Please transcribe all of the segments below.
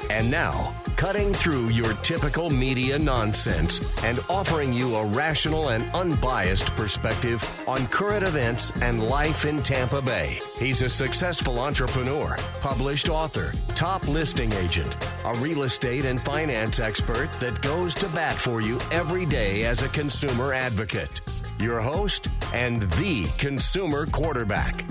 And now, cutting through your typical media nonsense and offering you a rational and unbiased perspective on current events and life in Tampa Bay. He's a successful entrepreneur, published author, top listing agent, a real estate and finance expert that goes to bat for you every day as a consumer advocate. Your host and the consumer quarterback,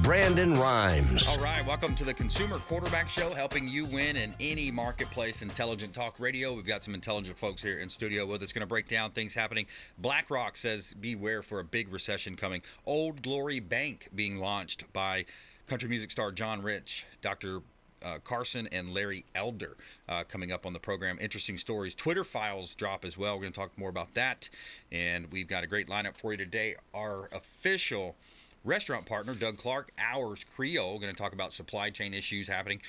Brandon Rhymes. All right, welcome to the Consumer Quarterback Show, helping you win in any marketplace. Intelligent Talk Radio. We've got some intelligent folks here in studio with us, going to break down things happening. BlackRock says beware for a big recession coming. Old Glory Bank being launched by country music star John Rich, Dr. Carson and Larry Elder coming up on the program. Interesting stories. Twitter files drop as well. We're going to talk more about that. And we've got a great lineup for you today. Our official restaurant partner, Doug Clark, Ours Creole, going to talk about supply chain issues happening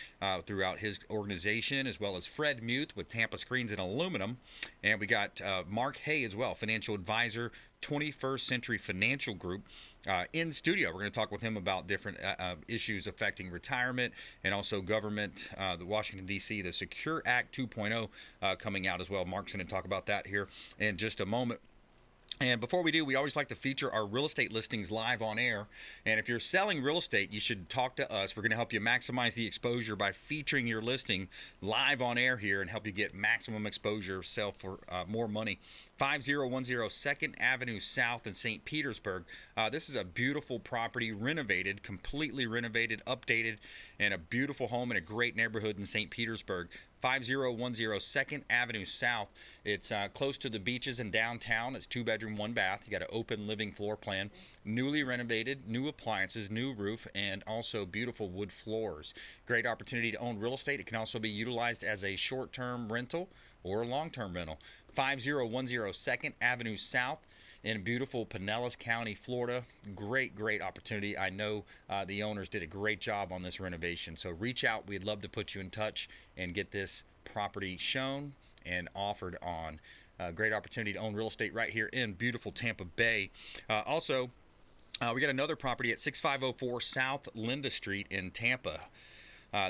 throughout his organization, as well as Fred Muth with Tampa Screens and Aluminum. And we got Mark Haye as well, financial advisor, 21st Century Financial Group, in studio. We're going to talk with him about different issues affecting retirement and also government, the Washington, D.C., the Secure Act 2.0 coming out as well. Mark's going to talk about that here in just a moment. And before we do, we always like to feature our real estate listings live on air. And if you're selling real estate, you should talk to us. We're going to help you maximize the exposure by featuring your listing live on air here and help you get maximum exposure, sell for more money. 5010 2nd Avenue South in St. Petersburg. This is a beautiful property, renovated, completely renovated, updated, and a beautiful home in a great neighborhood in St. Petersburg. 5010 2nd Avenue South. It's close to the beaches in downtown. It's 2-bedroom, 1-bath. You got an open living floor plan, newly renovated, new appliances, new roof, and also beautiful wood floors. Great opportunity to own real estate. It can also be utilized as a short-term rental or a long-term rental. 5010 2nd Avenue South in beautiful Pinellas County, Florida. Great, great opportunity. I know the owners did a great job on this renovation. So reach out. We'd love to put you in touch and get this property shown and offered on. Great opportunity to own real estate right here in beautiful Tampa Bay. Also, we got another property at 6504 South Linda Street in Tampa.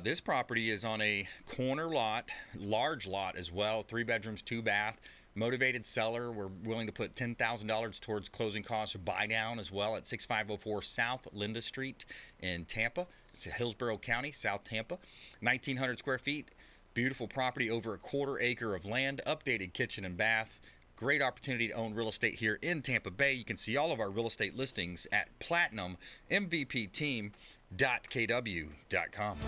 This property is on a corner lot, large lot as well, 3 bedrooms, 2-bath. Motivated seller. We're willing to put $10,000 towards closing costs or buy down as well at 6504 South Linda Street in Tampa. It's in Hillsborough County, South Tampa. 1,900 square feet. Beautiful property, over a 1/4 acre of land, updated kitchen and bath. Great opportunity to own real estate here in Tampa Bay. You can see all of our real estate listings at platinummvpteam.kw.com.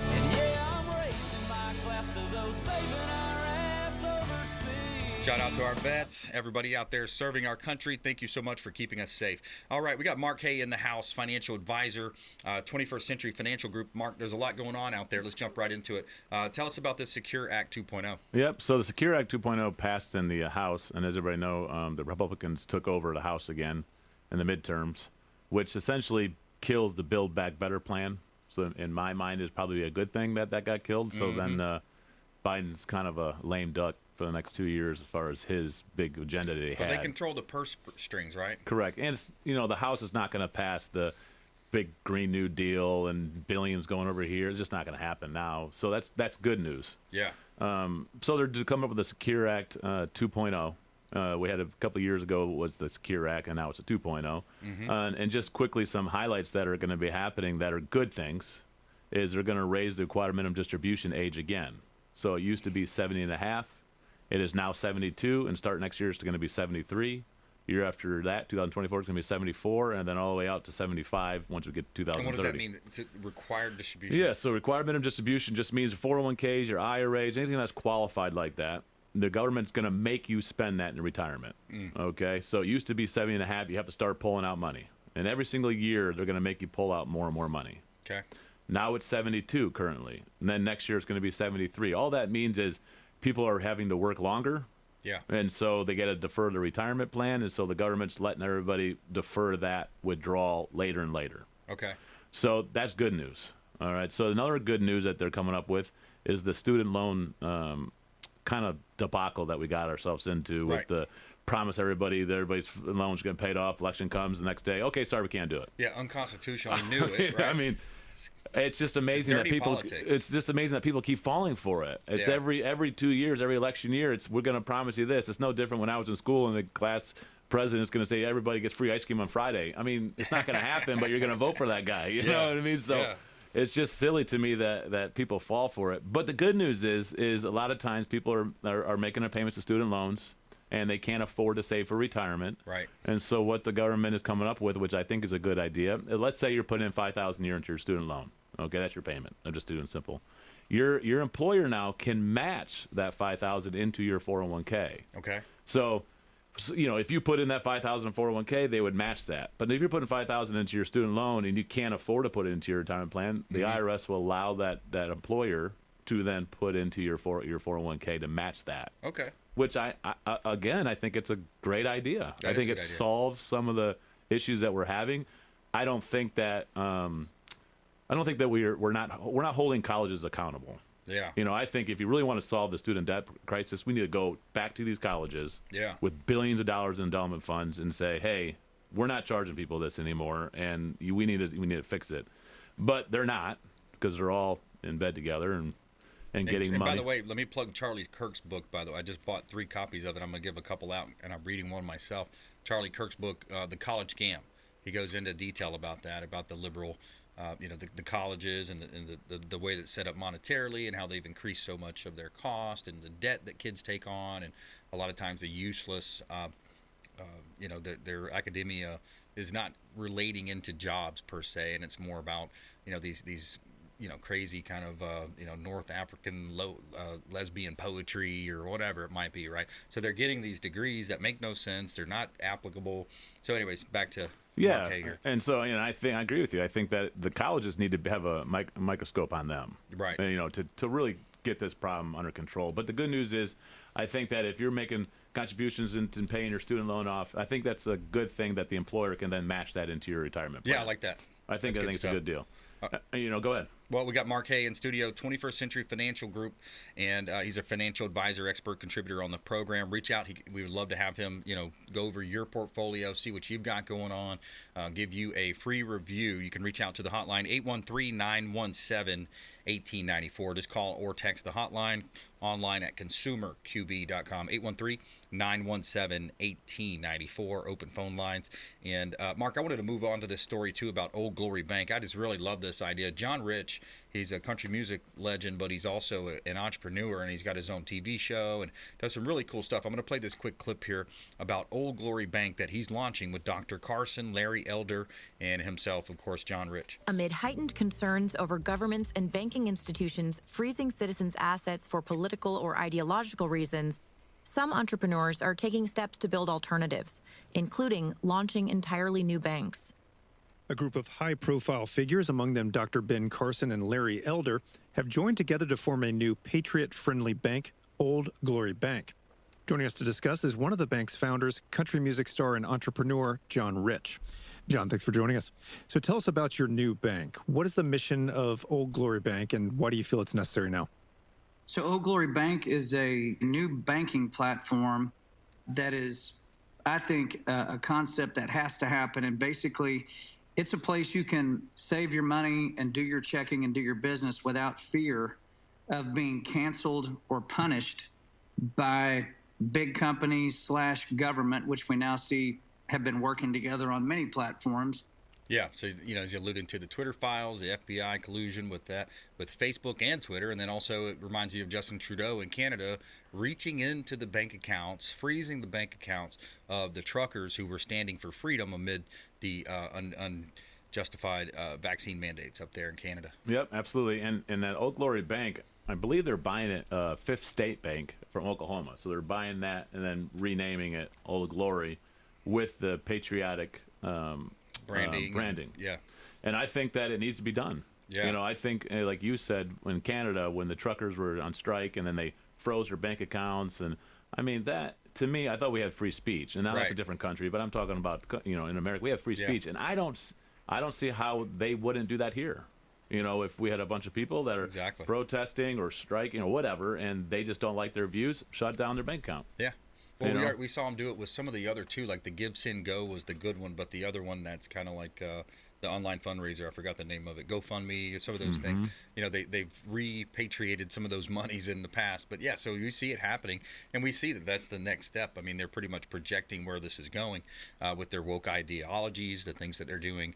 Shout out to our vets, everybody out there serving our country. Thank you so much for keeping us safe. All right, we got Mark Haye in the house, financial advisor, 21st Century Financial Group. Mark, there's a lot going on out there. Let's jump right into it. Tell us about the Secure Act 2.0. Yep, so the Secure Act 2.0 passed in the House, and as everybody know, the Republicans took over the House again in the midterms, which essentially kills the Build Back Better plan. So in my mind, it's probably a good thing that got killed. So then Biden's kind of a lame duck for the next 2 years as far as his big agenda that he had. Because they control the purse strings, right? Correct. And, it's, the House is not going to pass the big Green New Deal and billions going over here. It's just not going to happen now. So that's good news. Yeah. So they're to come up with the Secure Act 2.0. We had a couple of years ago was the Secure Act, and now it's a 2.0. And just quickly, some highlights that are going to be happening that are good things is they're going to raise the required minimum distribution age again. So it used to be 70 and a half. It is now 72, and start next year it's going to be 73. Year after that, 2024, it's going to be 74, and then all the way out to 75 once we get to 2030. And what does that mean? It's a required distribution? Yeah, so required minimum distribution just means your 401ks, your IRAs, anything that's qualified like that. The government's going to make you spend that in retirement. Okay, so it used to be 70 and a half. You have to start pulling out money. And every single year, they're going to make you pull out more and more money. Okay. Now it's 72 currently. And then next year it's going to be 73. All that means is people are having to work longer. Yeah. And so they got to defer the retirement plan. And so the government's letting everybody defer that withdrawal later and later. Okay. So that's good news. All right. So another good news that they're coming up with is the student loan kind of debacle that we got ourselves into with the promise everybody that everybody's loans going to be paid off. Election comes the next day. Okay, sorry, we can't do it. Yeah, unconstitutional. I knew it. Right? I mean, It's just amazing that dirty people. politics. It's just amazing that people keep falling for it. It's every 2 years, every election year. We're going to promise you this. It's no different when I was in school and the class president is going to say everybody gets free ice cream on Friday. I mean, it's not going to happen, but you're going to vote for that guy. You know what I mean? So it's just silly to me that people fall for it. But the good news is a lot of times people are making their payments to student loans, and they can't afford to save for retirement. Right. And so what the government is coming up with, which I think is a good idea, let's say you're putting in $5,000 a year into your student loan. Okay, that's your payment. I'm just doing it simple. Your employer now can match that $5,000 into your 401k. Okay. So if you put in that $5,000 in 401k, they would match that. But if you're putting $5,000 into your student loan and you can't afford to put it into your retirement plan, the IRS will allow that employer to then put into your 401k to match that. Okay. Which I think it's a great idea. I think it solves some of the issues that we're having. I don't think that we're not holding colleges accountable. Yeah. I think if you really want to solve the student debt crisis, we need to go back to these colleges with billions of dollars in endowment funds and say, hey, we're not charging people this anymore, and we need to fix it. But they're not, because they're all in bed together and getting money. By the way, let me plug Charlie Kirk's book, by the way. I just bought 3 copies of it. I'm going to give a couple out, and I'm reading one myself. Charlie Kirk's book, The College Scam. He goes into detail about that, about the liberal, the colleges and the way that's set up monetarily and how they've increased so much of their cost and the debt that kids take on, and a lot of times the useless, their academia is not relating into jobs per se, and it's more about these crazy kind of North African lesbian poetry or whatever it might be, right? So they're getting these degrees that make no sense. They're not applicable. So anyways, back to Mark Haye here. And so I agree with you. I think that the colleges need to have a microscope on them, right? To really get this problem under control. But the good news is, I think that if you're making contributions into paying your student loan off, I think that's a good thing that the employer can then match that into your retirement plan. Yeah, I like that. I think it's a good deal. Go ahead. Well, we got Mark Haye in studio, 21st Century Financial Group, and he's a financial advisor, expert contributor on the program. Reach out. We would love to have him, go over your portfolio, see what you've got going on, give you a free review. You can reach out to the hotline, 813-917-1894. Just call or text the hotline online at consumerqb.com, 813-917-1894, open phone lines. And Mark, I wanted to move on to this story, too, about Old Glory Bank. I just really love this idea. John Rich, he's a country music legend, but he's also an entrepreneur, and he's got his own TV show and does some really cool stuff. I'm going to play this quick clip here about Old Glory Bank that he's launching with Dr. Carson, Larry Elder, and himself, of course, John Rich. Amid heightened concerns over governments and banking institutions freezing citizens' assets for political or ideological reasons, some entrepreneurs are taking steps to build alternatives, including launching entirely new banks. A group of high-profile figures, among them Dr. Ben Carson and Larry Elder, have joined together to form a new patriot-friendly bank, Old Glory Bank. Joining us to discuss is one of the bank's founders, country music star and entrepreneur John Rich. John, thanks for joining us. So tell us about your new bank. What is the mission of Old Glory Bank, and why do you feel it's necessary now? So Old Glory Bank is a new banking platform that is, I think, a concept that has to happen. And basically, it's a place you can save your money and do your checking and do your business without fear of being canceled or punished by big companies / government, which we now see have been working together on many platforms. Yeah, so, as you alluded to the Twitter files, the FBI collusion with that, with Facebook and Twitter, and then also it reminds you of Justin Trudeau in Canada reaching into the bank accounts, freezing the bank accounts of the truckers who were standing for freedom amid the unjustified vaccine mandates up there in Canada. Yep, absolutely. And that Old Glory Bank, I believe they're buying it, Fifth State Bank from Oklahoma. So they're buying that and then renaming it Old Glory with the patriotic branding. Yeah. And I think that it needs to be done. Yeah. I think, like you said, in Canada, when the truckers were on strike and then they froze their bank accounts, and I mean, that, to me, I thought we had free speech. And now that's a different country, but I'm talking about, in America, we have free speech. And I don't see how they wouldn't do that here. If we had a bunch of people that are protesting or striking or whatever, and they just don't like their views, shut down their bank account. Yeah. Well, we saw him do it with some of the other two, like the Give, Send, Go was the good one, but the other one that's kind of like the online fundraiser. I forgot the name of it. GoFundMe, some of those things. You know, they've repatriated some of those monies in the past. But yeah, so you see it happening, and we see that that's the next step. I mean, they're pretty much projecting where this is going with their woke ideologies, the things that they're doing.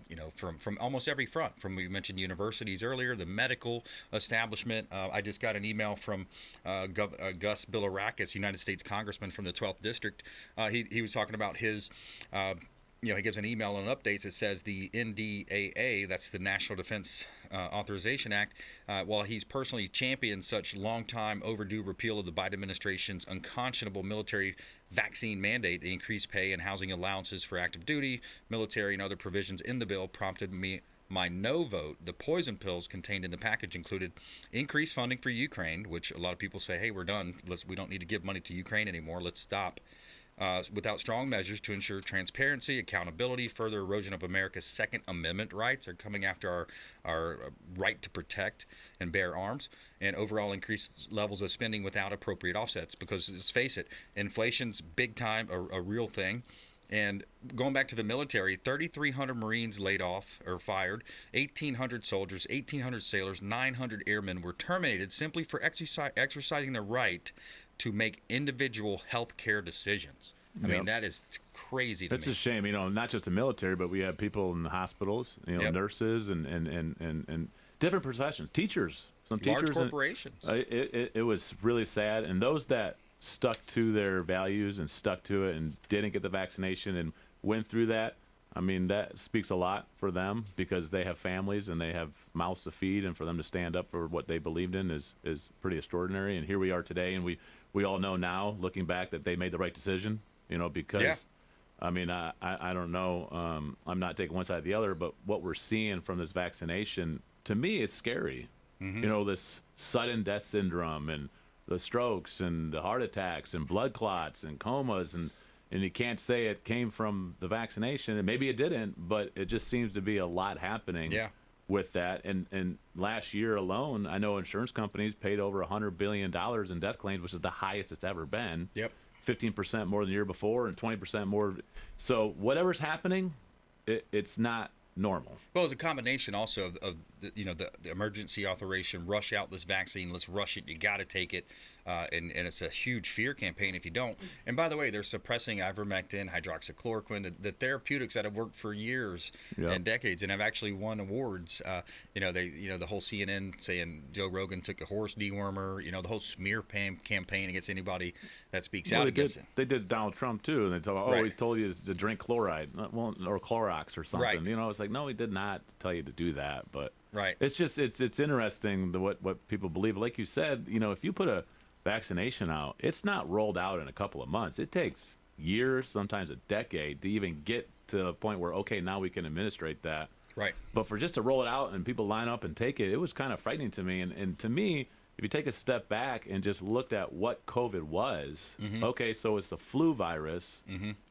You know, from almost every front. From, we mentioned universities earlier, the medical establishment. I just got an email from Gus Bilirakis, United States Congressman from the 12th District. He was talking about his. You know, he gives an email on updates. It says the NDAA, that's the National Defense Authorization Act, while he's personally championed such long-time overdue repeal of the Biden administration's unconscionable military vaccine mandate, the increased pay and housing allowances for active duty, military, and other provisions in the bill prompted my no vote. The poison pills contained in the package included increased funding for Ukraine, which a lot of people say, hey, we're done. We don't need to give money to Ukraine anymore. Let's stop. Without strong measures to ensure transparency, accountability, further erosion of America's Second Amendment rights are coming after our right to protect and bear arms, and overall increased levels of spending without appropriate offsets. Because let's face it, inflation's big time, a real thing. And going back to the military, 3,300 Marines laid off or fired, 1,800 soldiers, 1,800 sailors, 900 airmen were terminated simply for exercising their right to make individual health care decisions. I mean, that is crazy to me. It's a shame, you know, not just the military, but we have people in the hospitals, you know, nurses and different professions, teachers, some teachers. Large corporations. It was really sad. And those that stuck to their values and stuck to it and didn't get the vaccination and went through that, I mean, that speaks a lot for them because they have families and they have mouths to feed, and for them to stand up for what they believed in is pretty extraordinary. And here we are today, and we all know now, looking back, that they made the right decision, you know, because, I mean, I don't know, I'm not taking one side or the other, but what we're seeing from this vaccination, to me, it's scary. You know, this sudden death syndrome and the strokes and the heart attacks and blood clots and comas, and you can't say it came from the vaccination, and maybe it didn't, but it just seems to be a lot happening with that. And last year alone, I know insurance companies paid over $100 billion in death claims, which is the highest it's ever been. 15% more than the year before and 20% more. So whatever's happening, it's not normal. Well, it's a combination also of the, you know, the emergency authorization, rush out this vaccine, let's rush it, you got to take it, and it's a huge fear campaign if you don't. And by the way, they're suppressing ivermectin, hydroxychloroquine, the therapeutics that have worked for years and decades and have actually won awards. You know, the whole CNN saying Joe Rogan took a horse dewormer, you know, the whole smear campaign against anybody that speaks out against it. They did Donald Trump too, and they told, he told you to drink chloride, or Clorox or something. You know, it's like, no, he did not tell you to do that. But it's just it's interesting what people believe. Like you said, you know, if you put a vaccination out, it's not rolled out in a couple of months. It takes years, sometimes a decade, to even get to the point where, okay, now we can administrate that. But for just to roll it out and people line up and take it, it was kind of frightening to me. And to me, if you take a step back and just looked at what COVID was, okay, so it's the flu virus,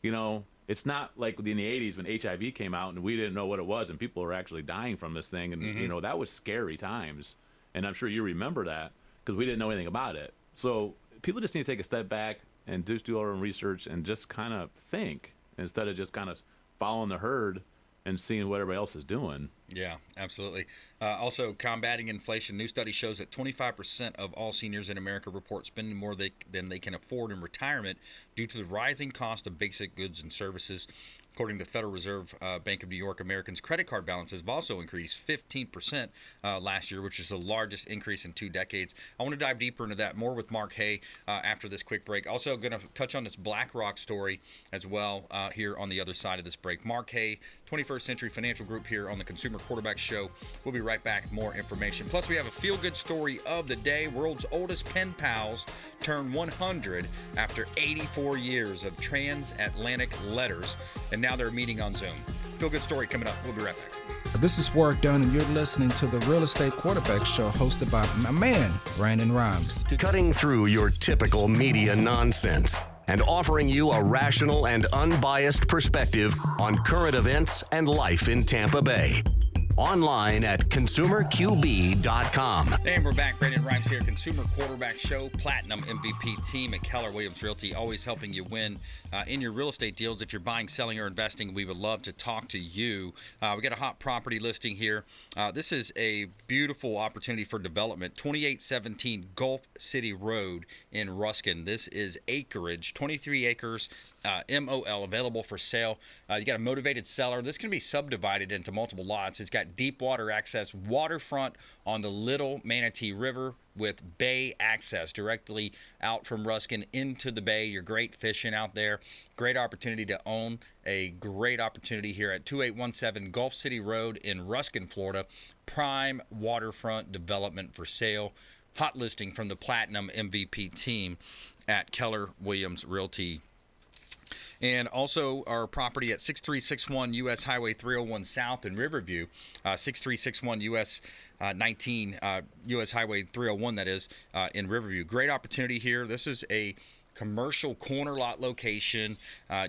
you know, it's not like in the 80s when HIV came out and we didn't know what it was and people were actually dying from this thing. And, you know, that was scary times. And I'm sure you remember that because we didn't know anything about it. So people just need to take a step back and just do our own research and just kind of think instead of just kind of following the herd and seeing what everybody else is doing. Yeah, absolutely. Also, combating inflation. New study shows that 25% of all seniors in America report spending more than they can afford in retirement due to the rising cost of basic goods and services. According to the Federal Reserve Bank of New York, Americans' credit card balances have also increased 15% last year, which is the largest increase in 2 decades. I want to dive deeper into that more with Mark Haye after this quick break. Also going to touch on this BlackRock story as well here on the other side of this break. Mark Haye, 21st Century Financial Group here on the Consumer Quarterback Show. We'll be right back. More information. Plus, we have a feel-good story of the day. World's oldest pen pals turn 100 after 84 years of transatlantic letters. And now they're meeting on Zoom. Feel good story coming up. We'll be right back. This is Warwick Dunn, and you're listening to the Real Estate Quarterback Show hosted by my man, Brandon Rhymes. Cutting through your typical media nonsense and offering you a rational and unbiased perspective on current events and life in Tampa Bay. Online at consumerqb.com. And we're back. Brandon Rhymes here, Consumer Quarterback Show, Platinum MVP team at Keller Williams Realty, always helping you win in your real estate deals. If you're buying, selling, or investing, we would love to talk to you. We got a hot property listing here. This is a beautiful opportunity for development. 2817 Gulf City Road in Ruskin. This is acreage, 23 acres, MOL, available for sale. You got a motivated seller. This can be subdivided into multiple lots. It's got deep water access, waterfront on the Little Manatee River with bay access directly out from Ruskin into the bay. You're great fishing out there. Great opportunity to own. A great opportunity here at 2817 Gulf City Road in Ruskin, Florida. Prime waterfront development for sale. Hot listing from the Platinum MVP team at Keller Williams Realty. And also our property at 6361 US Highway 301 South in Riverview, 6361 US 19 US Highway 301, that is, in Riverview. Great opportunity here. This is a commercial corner lot location.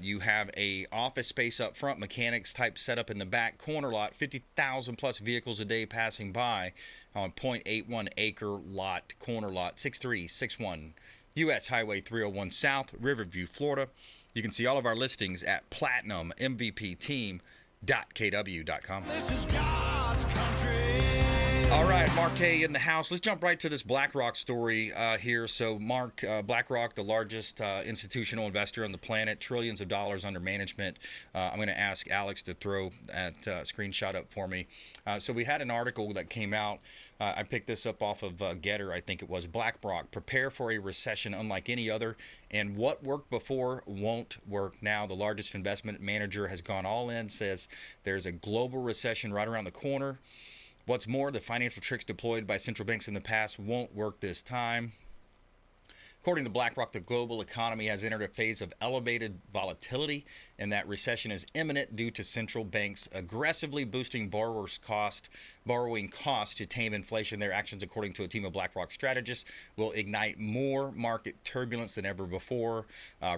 You have a office space up front, mechanics type setup in the back. Corner lot, 50,000 plus vehicles a day passing by on 0.81 acre lot, corner lot, 6361 US Highway 301 South, Riverview, Florida. You can see all of our listings at platinummvpteam.kw.com. This is God's country. All right, Mark Haye in the house. Let's jump right to this BlackRock story here. So, Mark, BlackRock, the largest institutional investor on the planet, trillions of dollars under management. I'm going to ask Alex to throw that screenshot up for me. So we had an article that came out. I picked this up off of Getter, I think it was. BlackRock, prepare for a recession unlike any other, and what worked before won't work now. The largest investment manager has gone all in, says there's a global recession right around the corner. What's more, the financial tricks deployed by central banks in the past won't work this time. According to BlackRock, the global economy has entered a phase of elevated volatility, and that recession is imminent due to central banks aggressively boosting borrowing costs to tame inflation. Their actions, according to a team of BlackRock strategists, will ignite more market turbulence than ever before.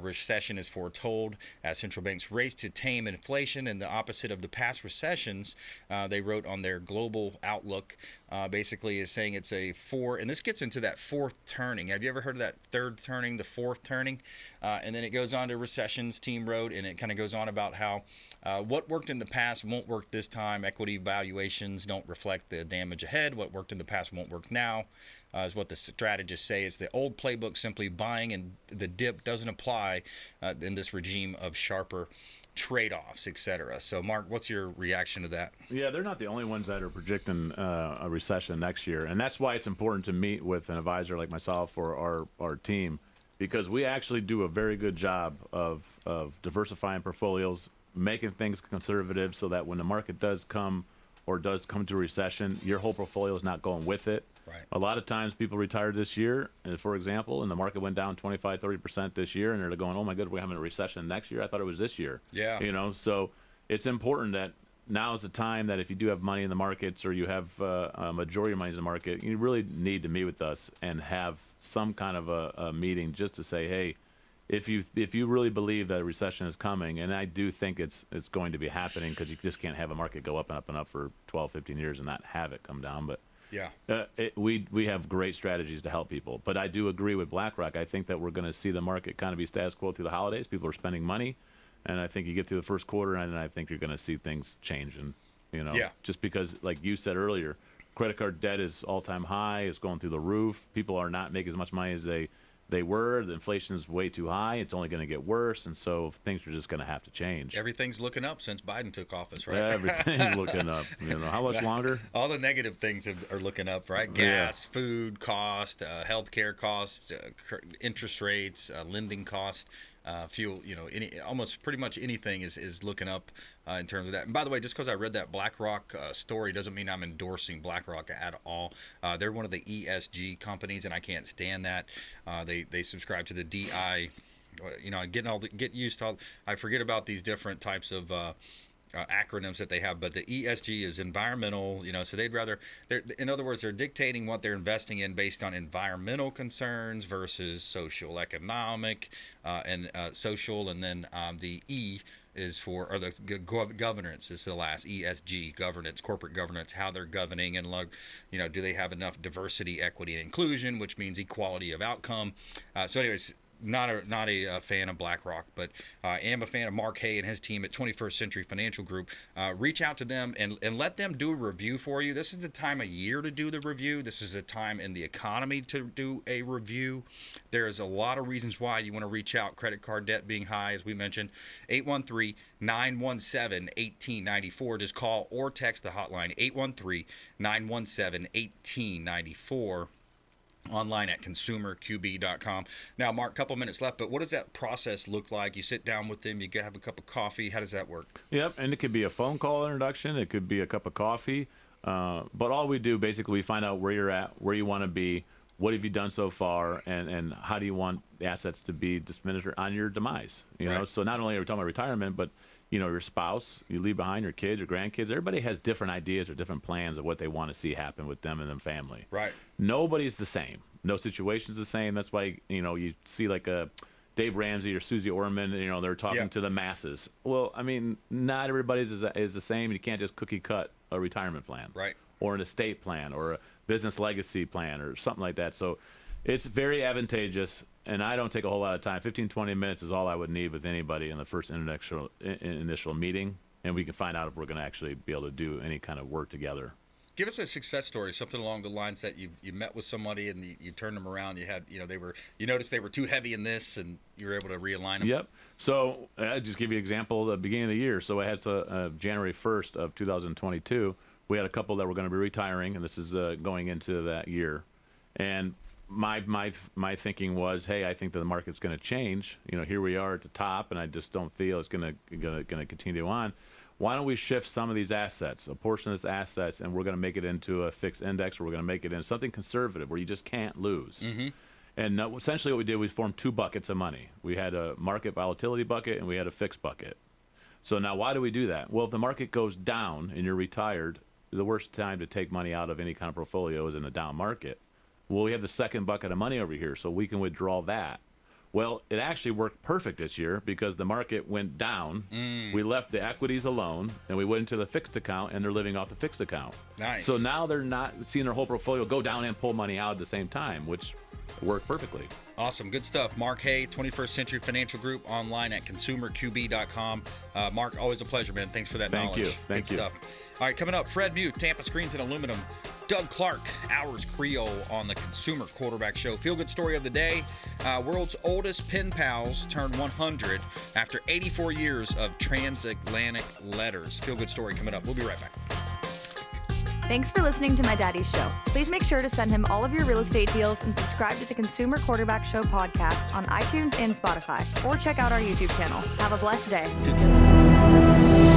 Recession is foretold as central banks race to tame inflation, and the opposite of the past recessions, they wrote on their global outlook, basically is saying it's a and this gets into that fourth turning. Have you ever heard of that third turning, the fourth turning? And then it goes on to recessions, team wrote, and it kind of goes on about how what worked in the past won't work this time. Equity valuations don't reflect the damage ahead. What worked in the past won't work now, is what the strategists say. It's the old playbook, simply buying, and the dip doesn't apply in this regime of sharper trade-offs, etc. So, Mark, what's your reaction to that? Yeah, they're not the only ones that are predicting a recession next year, and that's why it's important to meet with an advisor like myself or our team, because we actually do a very good job of diversifying portfolios, making things conservative, so that when the market does come to a recession, your whole portfolio is not going with it. Right. A lot of times people retired this year, for example, and the market went down 25-30% this year, and they're going, oh my God, we're having a recession next year. I thought it was this year. Yeah. So it's important that now is the time that if you do have money in the markets, or you have a majority of money in the market, you really need to meet with us and have some kind of a meeting just to say, hey, if you really believe that a recession is coming, and I do think it's going to be happening, because you just can't have a market go up and up and up for 12, 15 years and not have it come down. But yeah, we have great strategies to help people. But I do agree with BlackRock. I think that we're going to see the market kind of be status quo through the holidays. People are spending money, and I think you get through the first quarter, and I think you're going to see things change. And just because, like you said earlier, credit card debt is all-time high. It's going through the roof. People are not making as much money as they were. The inflation is way too high. It's only going to get worse, and so things are just going to have to change. Everything's looking up since Biden took office, right? Everything's looking up. How much longer? All the negative things are looking up, right? Gas, food cost, healthcare cost, interest rates, lending cost, fuel. Almost pretty much anything is looking up in terms of that. And by the way, just because I read that BlackRock story doesn't mean I'm endorsing BlackRock at all. They're one of the ESG companies, and I can't stand that. They subscribe to the DI. I forget about these different types of acronyms that they have, but the ESG is environmental. So they'd rather, in other words, they're dictating what they're investing in based on environmental concerns versus social, economic, and social, and then the E is for, or the governance is the last, ESG, governance, corporate governance, how they're governing, and do they have enough diversity, equity, and inclusion, which means equality of outcome. So anyways, not a fan of BlackRock, but I am a fan of Mark Haye and his team at 21st Century Financial Group. Reach out to them and let them do a review for you. This is the time of year to do the review. This is a time in the economy to do a review. There's a lot of reasons why you want to reach out. Credit card debt being high, as we mentioned. 813-917-1894. Just call or text the hotline, 813-917-1894. Online at consumerqb.com. Now, Mark, a couple minutes left, but what does that process look like? You sit down with them, you have a cup of coffee. How does that work? Yep, and it could be a phone call introduction. It could be a cup of coffee. But all we do, basically, we find out where you're at, where you want to be, what have you done so far, and how do you want the assets to be diminished on your demise. Right. So not only are we talking about retirement, but your spouse, you leave behind your kids, your grandkids. Everybody has different ideas or different plans of what they want to see happen with them and their family. Right. Nobody's the same. No situation's the same. That's why you see like a Dave Ramsey or Susie Orman. They're talking to the masses. Well, I mean, not everybody's is the same. You can't just cookie cut a retirement plan, right, or an estate plan, or a business legacy plan, or something like that. So it's very advantageous. And I don't take a whole lot of time. 15, 20 minutes is all I would need with anybody in the first initial meeting. And we can find out if we're going to actually be able to do any kind of work together. Give us a success story, something along the lines that you met with somebody and you turned them around. You had, you noticed they were too heavy in this, and you were able to realign them. Yep. So I'll just give you an example. At the beginning of the year, so I had January 1st of 2022, we had a couple that were going to be retiring, and this is going into that year. And my thinking was, hey, I think that the market's going to change. Here we are at the top, and I just don't feel it's going to continue on. Why don't we shift some of these assets, a portion of these assets, and we're going to make it into a fixed index, or we're going to make it into something conservative where you just can't lose. Mm-hmm. And essentially what we did, we formed two buckets of money. We had a market volatility bucket, and we had a fixed bucket. So now why do we do that? Well, if the market goes down and you're retired, the worst time to take money out of any kind of portfolio is in a down market. Well, we have the second bucket of money over here, so we can withdraw that. Well, it actually worked perfect this year because the market went down. We left the equities alone, and we went into the fixed account, and they're living off the fixed account. Nice. So now they're not seeing their whole portfolio go down and pull money out at the same time, which worked perfectly. Awesome. Good stuff. Mark Haye, 21st Century Financial Group, online at consumerqb.com. Mark, always a pleasure, man. Thanks for that knowledge. Thank you. Good stuff. All right, coming up, Fred Mute, Tampa Screens and Aluminum. Doug Clark, Hours Creole on the Consumer Quarterback Show. Feel good story of the day. World's oldest pen pals turned 100 after 84 years of transatlantic letters. Feel good story coming up. We'll be right back. Thanks for listening to My Daddy's Show. Please make sure to send him all of your real estate deals and subscribe to the Consumer Quarterback Show podcast on iTunes and Spotify, or check out our YouTube channel. Have a blessed day.